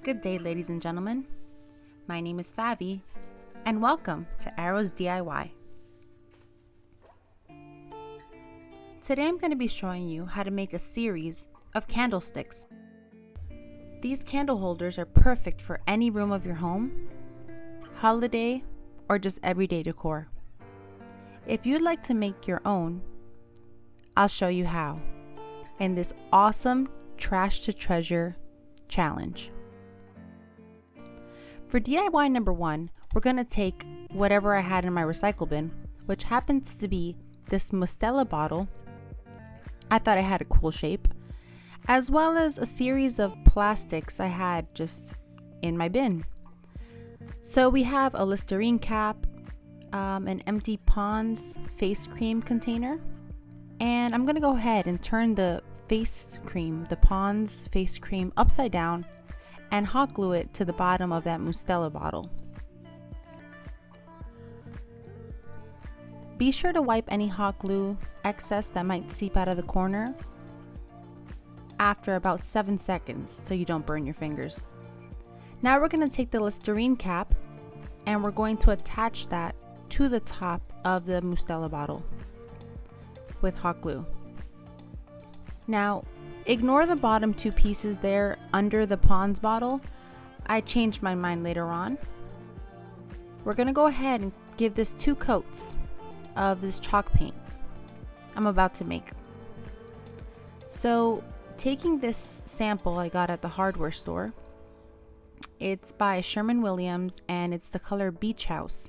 Good day, ladies and gentlemen. My name is Favi, and welcome to Arrows DIY. Today I'm going to be showing you how to make a series of candlesticks. These candle holders are perfect for any room of your home, holiday, or just everyday decor. If you'd like to make your own, I'll show you how in this awesome Trash to Treasure challenge. For DIY number 1, we're going to take whatever I had in my recycle bin, which happens to be this Mustela bottle. I thought it had a cool shape, as well as a series of plastics I had just in my bin. So we have a Listerine cap, an empty Pond's face cream container, and I'm going to go ahead and turn the Pond's face cream upside down and hot glue it to the bottom of that Mustela bottle. Be sure to wipe any hot glue excess that might seep out of the corner after about 7 seconds so you don't burn your fingers. Now we're going to take the Listerine cap and we're going to attach that to the top of the Mustela bottle with hot glue. Now, ignore the bottom 2 pieces there under the Pond's bottle. I changed my mind later on. We're going to go ahead and give this 2 coats of this chalk paint I'm about to make. So, taking this sample I got at the hardware store, it's by Sherwin-Williams and it's the color Beach House.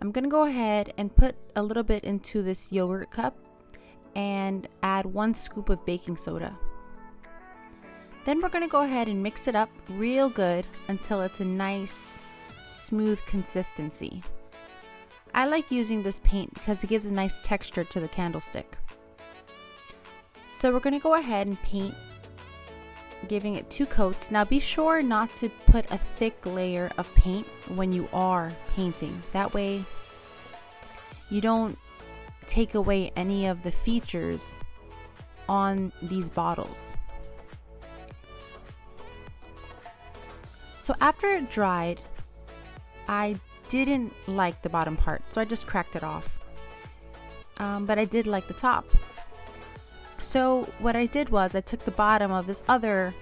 I'm going to go ahead and put a little bit into this yogurt cup and add 1 scoop of baking soda. Then we're going to go ahead and mix it up real good until it's a nice, smooth consistency. I like using this paint because it gives a nice texture to the candlestick. So we're going to go ahead and paint, giving it 2 coats. Now be sure not to put a thick layer of paint when you are painting. That way you don't take away any of the features on these bottles. So after it dried, I didn't like the bottom part, so I just cracked it off. But I did like the top. So what I did was I took the bottom of this other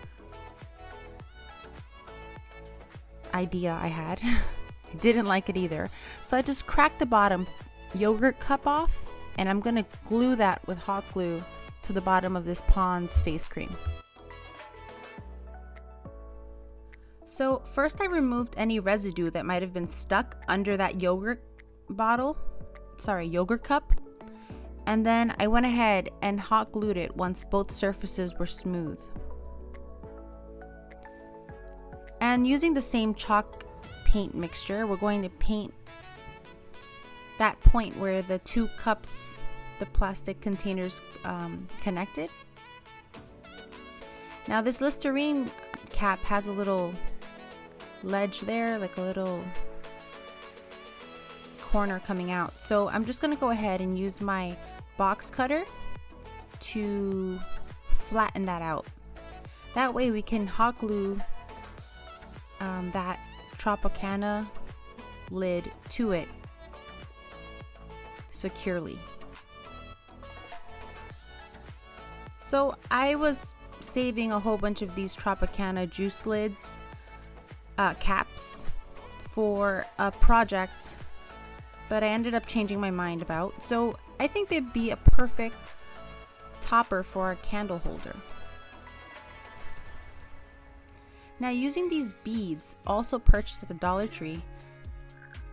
idea I had. I didn't like it either. So I just cracked the bottom yogurt cup off, and I'm gonna glue that with hot glue to the bottom of this Pond's face cream. So first I removed any residue that might have been stuck under that yogurt cup. And then I went ahead and hot glued it once both surfaces were smooth. And using the same chalk paint mixture, we're going to paint that point where the 2 cups, the plastic containers connected. Now this Listerine cap has a little ledge there, like a little corner coming out. So I'm just going to go ahead and use my box cutter to flatten that out. That way we can hot glue that Tropicana lid to it securely. So I was saving a whole bunch of these Tropicana juice lids caps for a project, but I ended up changing my mind about. So I think they'd be a perfect topper for a candle holder. Now using these beads, also purchased at the Dollar Tree,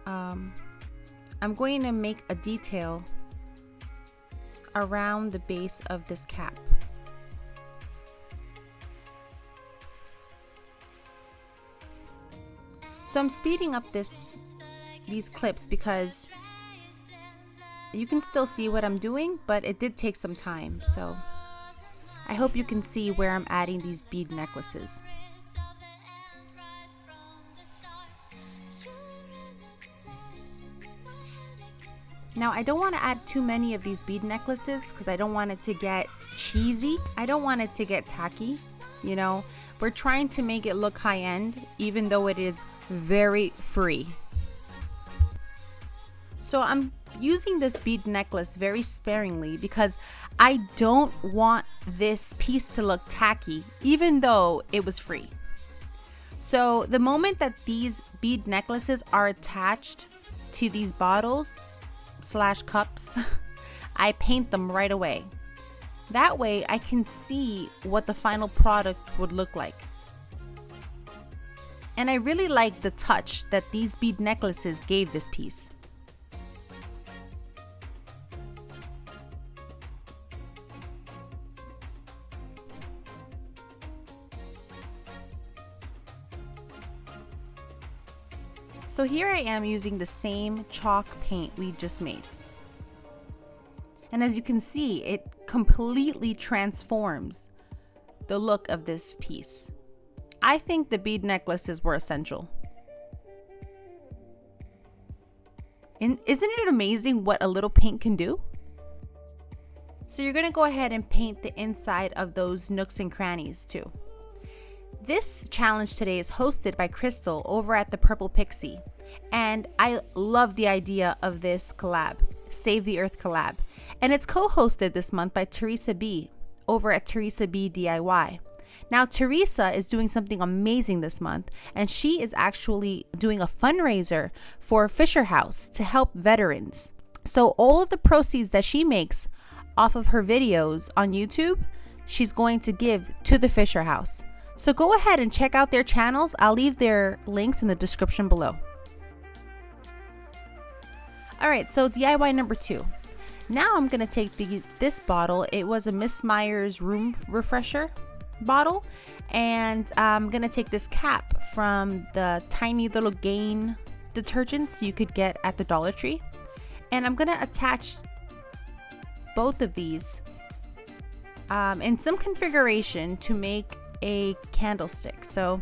I'm going to make a detail around the base of this cap. So I'm speeding up these clips because you can still see what I'm doing, but it did take some time. So I hope you can see where I'm adding these bead necklaces. Now I don't want to add too many of these bead necklaces because I don't want it to get cheesy. I don't want it to get tacky, you know, We're trying to make it look high-end, even though it is very free. So I'm using this bead necklace very sparingly because I don't want this piece to look tacky, even though it was free. So the moment that these bead necklaces are attached to these bottles / cups, I paint them right away. That way I can see what the final product would look like. And I really like the touch that these bead necklaces gave this piece. So here I am using the same chalk paint we just made. And as you can see, it completely transforms the look of this piece. I think the bead necklaces were essential. And isn't it amazing what a little paint can do? So you're gonna go ahead and paint the inside of those nooks and crannies too. This challenge today is hosted by Crystal over at the Purple Pixie, and I love the idea of this collab, Save the Earth Collab, and it's co-hosted this month by Theresa B over at Theresa B DIY. Now Theresa is doing something amazing this month, and she is actually doing a fundraiser for Fisher House to help veterans. So all of the proceeds that she makes off of her videos on YouTube, she's going to give to the Fisher House. So go ahead and check out their channels. I'll leave their links in the description below. All right, so DIY number 2. Now I'm gonna take this bottle. It was a Miss Meyer's room refresher bottle, and I'm gonna take this cap from the tiny little Gain detergents you could get at the Dollar Tree, and I'm gonna attach both of these in some configuration to make a candlestick. So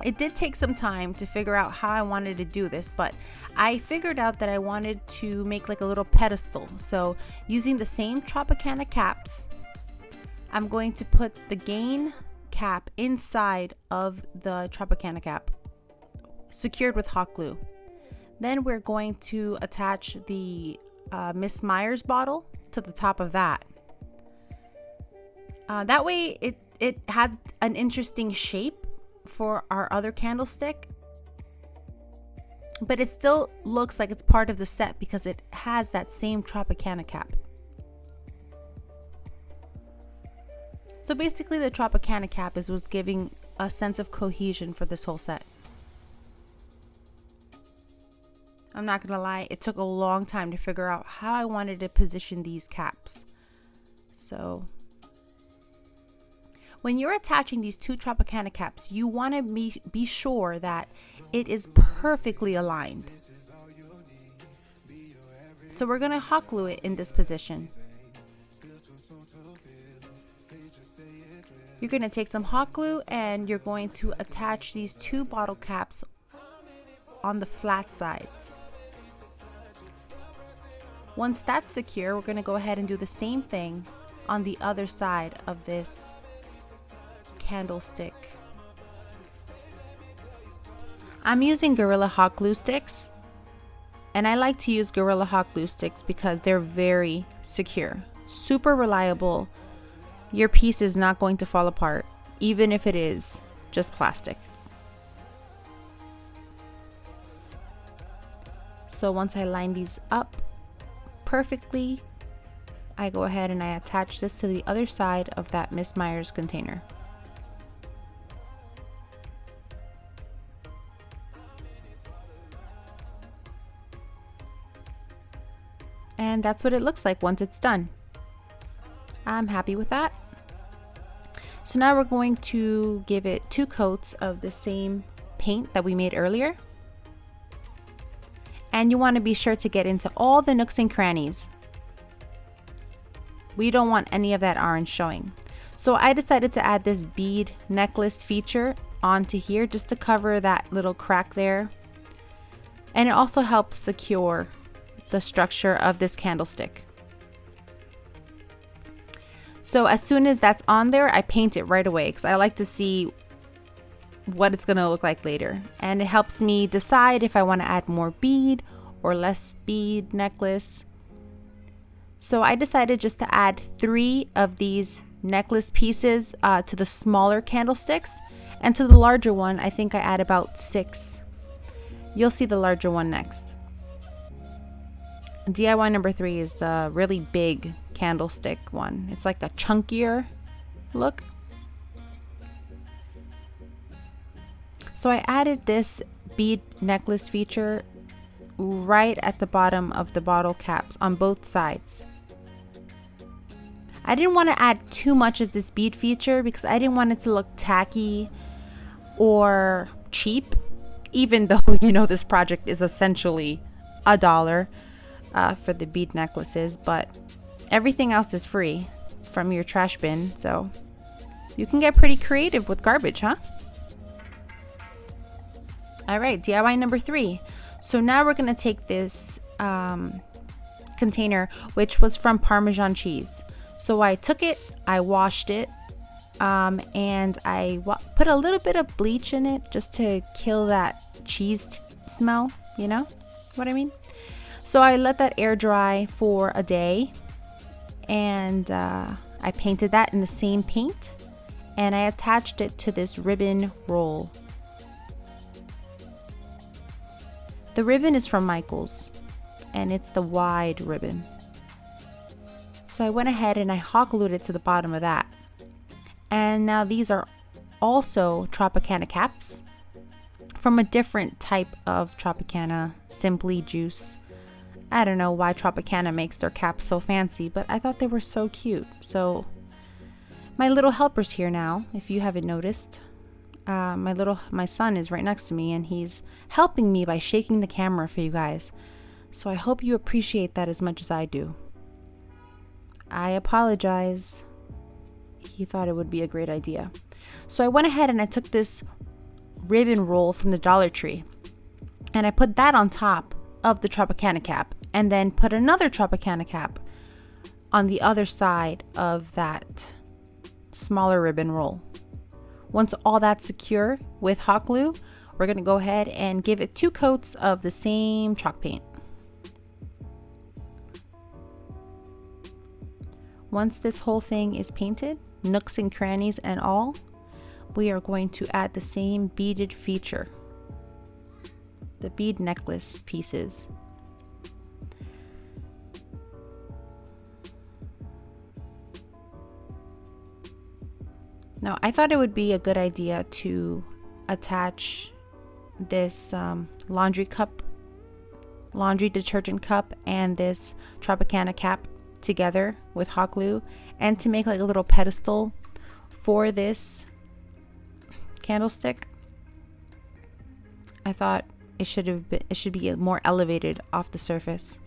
it did take some time to figure out how I wanted to do this, but I figured out that I wanted to make like a little pedestal. So using the same Tropicana caps, I'm going to put the Gain cap inside of the Tropicana cap, secured with hot glue. Then we're going to attach the Miss Meyer's bottle to the top of that. That way it has an interesting shape for our other candlestick, but it still looks like it's part of the set because it has that same Tropicana cap. So basically the Tropicana cap was giving a sense of cohesion for this whole set. I'm not gonna lie, it took a long time to figure out how I wanted to position these caps. So when you're attaching these two Tropicana caps, you want to be sure that it is perfectly aligned. So we're going to hot glue it in this position. You're going to take some hot glue and you're going to attach these two bottle caps on the flat sides. Once that's secure, we're going to go ahead and do the same thing on the other side of this candlestick. I'm using Gorilla Hot Glue sticks, and I like to use Gorilla Hot Glue sticks because they're very secure, super reliable. Your piece is not going to fall apart, even if it is just plastic. So once I line these up perfectly, I go ahead and I attach this to the other side of that Miss Meyer's container. And that's what it looks like once it's done. I'm happy with that. So now we're going to give it 2 coats of the same paint that we made earlier. And you want to be sure to get into all the nooks and crannies. We don't want any of that orange showing. So I decided to add this bead necklace feature onto here just to cover that little crack there. And it also helps secure the structure of this candlestick. So as soon as that's on there, I paint it right away because I like to see what it's gonna look like later. And it helps me decide if I want to add more bead or less bead necklace. So I decided just to add 3 of these necklace pieces to the smaller candlesticks, and to the larger one I think I add about 6. You'll see the larger one next. DIY number 3 is the really big candlestick one. It's like a chunkier look. So I added this bead necklace feature right at the bottom of the bottle caps on both sides. I didn't want to add too much of this bead feature because I didn't want it to look tacky or cheap, even though, you know, this project is essentially $1 for the bead necklaces, but everything else is free from your trash bin, so you can get pretty creative with garbage, huh? All right, DIY number 3. So now we're gonna take this container, which was from Parmesan cheese. So I took it, I washed it, and I put a little bit of bleach in it just to kill that cheese smell, you know what I mean? So I let that air dry for a day, and I painted that in the same paint, and I attached it to this ribbon roll. The ribbon is from Michaels, and it's the wide ribbon. So I went ahead and I hot glued it to the bottom of that. And now these are also Tropicana caps from a different type of Tropicana, Simply Juice. I don't know why Tropicana makes their caps so fancy, but I thought they were so cute. So my little helper's here now, if you haven't noticed. My son is right next to me, and he's helping me by shaking the camera for you guys. So I hope you appreciate that as much as I do. I apologize. He thought it would be a great idea. So I went ahead and I took this ribbon roll from the Dollar Tree, and I put that on top of the Tropicana cap, and then put another Tropicana cap on the other side of that smaller ribbon roll. Once all that's secure with hot glue, we're going to go ahead and give it 2 coats of the same chalk paint. Once this whole thing is painted, nooks and crannies and all, we are going to add the same beaded feature, the bead necklace pieces. Now, I thought it would be a good idea to attach this laundry detergent cup and this Tropicana cap together with hot glue, and to make like a little pedestal for this candlestick. I thought it should be more elevated off the surface.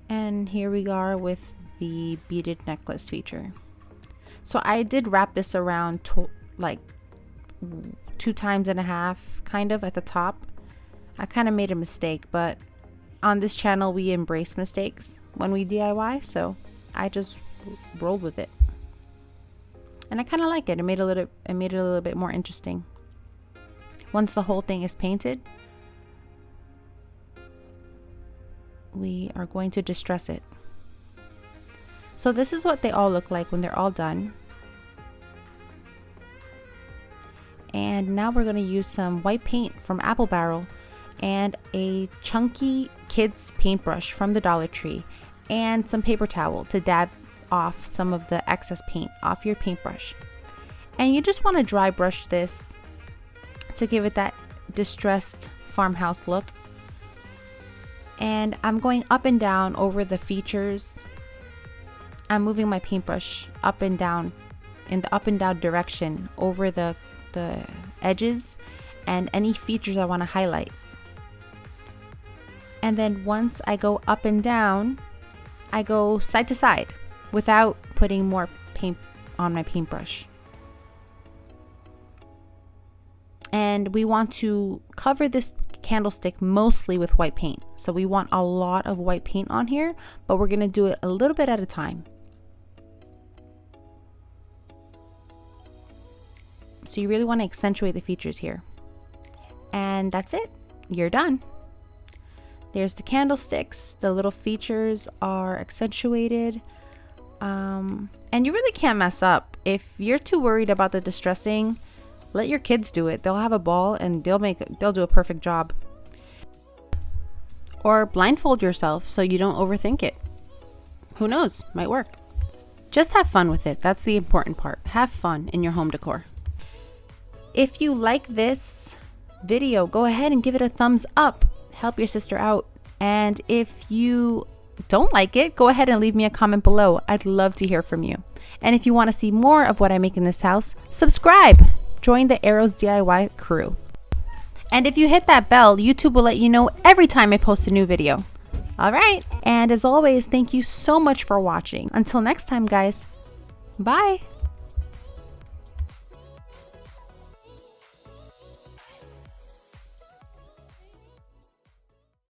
And here we are with the beaded necklace feature. So I did wrap this around like 2.5 times kind of at the top. I kind of made a mistake, but on this channel we embrace mistakes when we DIY, so I just rolled with it. And I kind of like it. It made it a little bit more interesting. Once the whole thing is painted, we are going to distress it. So this is what they all look like when they're all done. And now we're going to use some white paint from Apple Barrel and a chunky kids paintbrush from the Dollar Tree and some paper towel to dab off some of the excess paint off your paintbrush. And you just want to dry brush this to give it that distressed farmhouse look. And I'm going up and down over the features. I'm moving my paintbrush up and down in the up and down direction over the edges and any features I want to highlight. And then once I go up and down, I go side to side without putting more paint on my paintbrush. And we want to cover this candlestick mostly with white paint. So we want a lot of white paint on here, but we're going to do it a little bit at a time. So you really want to accentuate the features here. And that's it. You're done. There's the candlesticks. The little features are accentuated. And you really can't mess up. If you're too worried about the distressing, let your kids do it. They'll have a ball and they'll do a perfect job. Or blindfold yourself so you don't overthink it. Who knows? Might work. Just have fun with it. That's the important part. Have fun in your home decor. If you like this video, go ahead and give it a thumbs up. Help your sister out. And if you don't like it, go ahead and leave me a comment below. I'd love to hear from you. And if you want to see more of what I make in this house, subscribe. Join the Arrows DIY crew. And if you hit that bell, YouTube will let you know every time I post a new video. All right. And as always, thank you so much for watching. Until next time, guys. Bye.